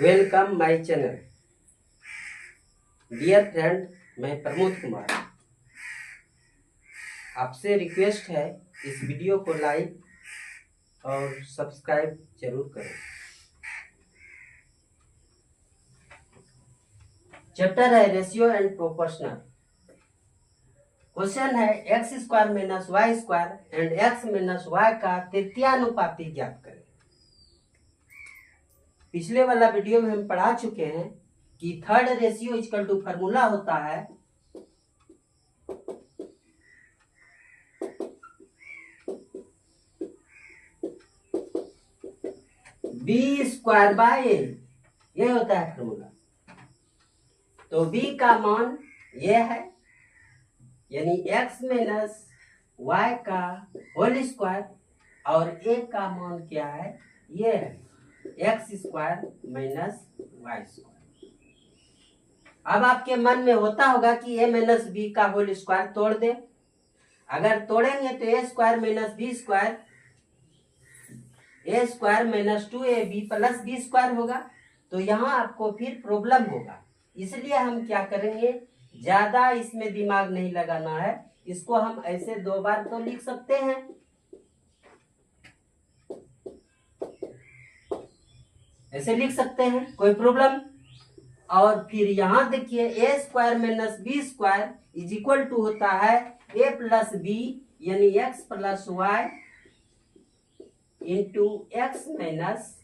Welcome my channel. Dear friend, मैं प्रमोद कुमार। आपसे request है इस वीडियो को लाइक और सब्सक्राइब जरूर करें। चैप्टर है रेशियो एंड प्रोपोर्शनल। क्वेश्चन है X square minus Y square and X minus Y का तृतीयानुपाती ज्ञात करें। पिछले वाला वीडियो में हम पढ़ा चुके हैं कि third ratio equal to formula होता है बी स्क्वायर बाय ए, ये होता है फार्मूला। तो बी का मान ये है, यानी एक्स माइनस वाई का होल स्क्वायर, और ए का मान क्या है, ये है X square minus Y square. अब आपके मन में होता होगा कि ए माइनस बी का होल स्क्वायर तोड़ दे। अगर तोड़ेंगे तो A square minus B square, A square minus 2ab plus B square होगा। तो यहाँ आपको फिर प्रॉब्लम होगा, इसलिए हम क्या करेंगे, ज्यादा इसमें दिमाग नहीं लगाना है। इसको हम ऐसे दो बार तो लिख सकते हैं, ऐसे लिख सकते हैं, कोई प्रॉब्लम। और फिर यहाँ देखिए A square minus B square is equal to होता है ए प्लस बी, यानी X plus Y into X minus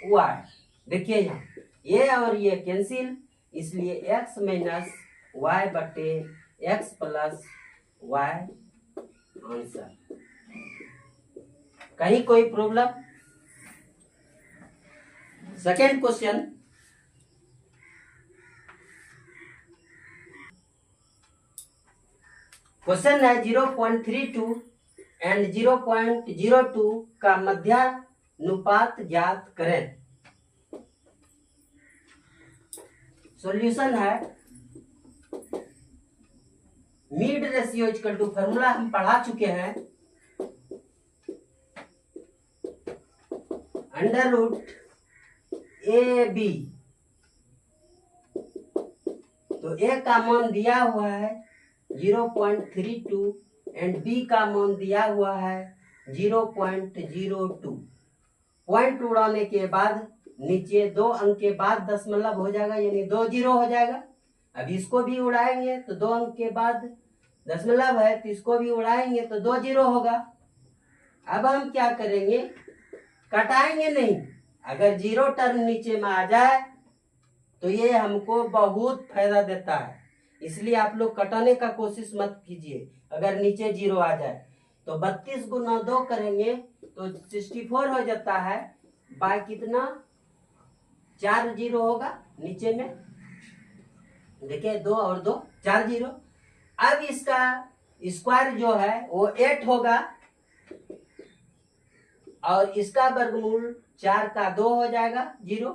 Y. देखिए यहाँ ये और ये कैंसिल, इसलिए एक्स माइनस वाई बटे एक्स प्लस वाई आंसर। कहीं कोई प्रॉब्लम? सेकेंड क्वेश्चन, क्वेश्चन है 0.32 एंड 0.02 का मध्यानुपात ज्ञात करें। सॉल्यूशन है mid ratio equal to formula हम पढ़ा चुके हैं, अंडर रूट ए बी। तो ए का मान दिया हुआ है 0.32 एंड बी का मान दिया हुआ है 0.02। पॉइंट उड़ाने के बाद नीचे दो अंक के बाद दशमलव हो जाएगा, यानी 2 जीरो हो जाएगा। अब इसको भी उड़ाएंगे तो 2 अंक के बाद दशमलव है, तो इसको भी उड़ाएंगे तो 2 जीरो होगा। अब हम क्या करेंगे, कटाएंगे नहीं। अगर जीरो टर्म नीचे में आ जाए तो ये हमको बहुत फायदा देता है, इसलिए आप लोग कटाने का कोशिश मत कीजिए। अगर नीचे जीरो आ जाए तो 32 गुना 2 करेंगे तो 64 हो जाता है। बाय कितना, 4 जीरो होगा नीचे में, देखिए 2 और 2 4 जीरो। अब इसका स्क्वायर जो है वो 8 होगा, और इसका वर्गमूल 4 का 2 हो जाएगा, 0।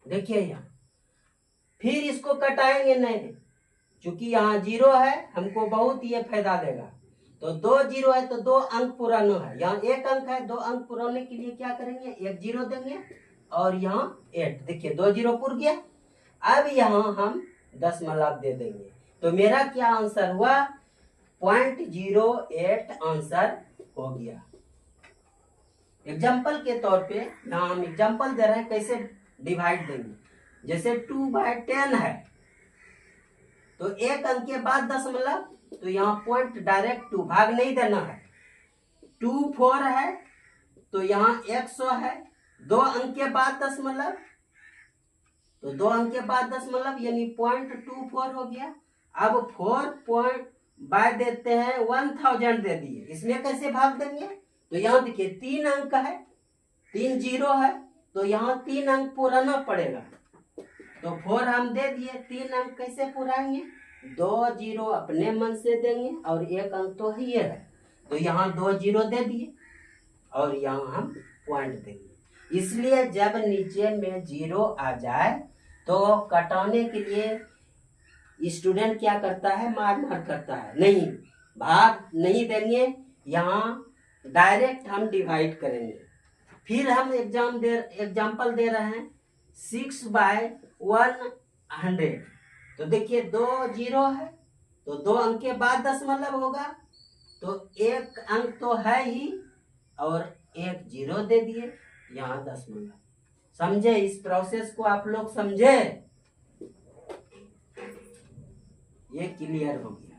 देखिए यहाँ फिर इसको कटाएंगे नहीं, क्योंकि यहाँ 0 है, हमको बहुत ये फायदा देगा। तो 2 जीरो है तो 2 अंक पुराना है, यहाँ 1 अंक है, 2 अंक पुराने के लिए क्या करेंगे, 1 जीरो देंगे, और यहाँ 8। देखिए 2 जीरो पुर गया। अब यहाँ हम दशमलव दे देंगे, तो मेरा क्या आंसर हुआ, 0.08 आंसर हो गया। एग्जाम्पल के तौर पे यहाँ हम एग्जाम्पल दे रहे हैं कैसे डिवाइड देंगे। जैसे 2/10 है तो 1 अंक के बाद दशमलव, तो यहाँ पॉइंट डायरेक्ट 2 भाग नहीं देना है। 2 4 है तो यहाँ 100 है, 2 अंक के बाद दशमलव, तो 2 अंक के बाद दशमलव यानी 0.24 हो गया। अब 4 पॉइंट बाय देते हैं 1000 दे दिए, इसमें कैसे भाग देंगे, तो यहाँ देखिए 3 अंक है, 3 जीरो है, तो यहाँ 3 अंक पुराना पड़ेगा। तो 4 हम दे दिए, 3 अंक कैसे पुराएंगे, 2 जीरो अपने मन से देंगे, और 1 अंक तो ही है, तो यहाँ 2 जीरो दे दिए, और यहाँ हम पॉइंट देंगे। इसलिए जब नीचे में 0 आ जाए तो कटाने के लिए स्टूडेंट क्या करता है, मार मार करता है, नहीं भाग नहीं देंगे, यहाँ डायरेक्ट हम डिवाइड करेंगे। फिर हम एग्जाम्पल दे रहे हैं 6/100। तो देखिए 2 जीरो है, तो 2 अंक के बाद दशमलव होगा, तो एक अंक तो है ही और एक जीरो दे दिए, यहाँ दशमलव। समझे? इस प्रोसेस को आप लोग समझे? ये क्लियर हो गया।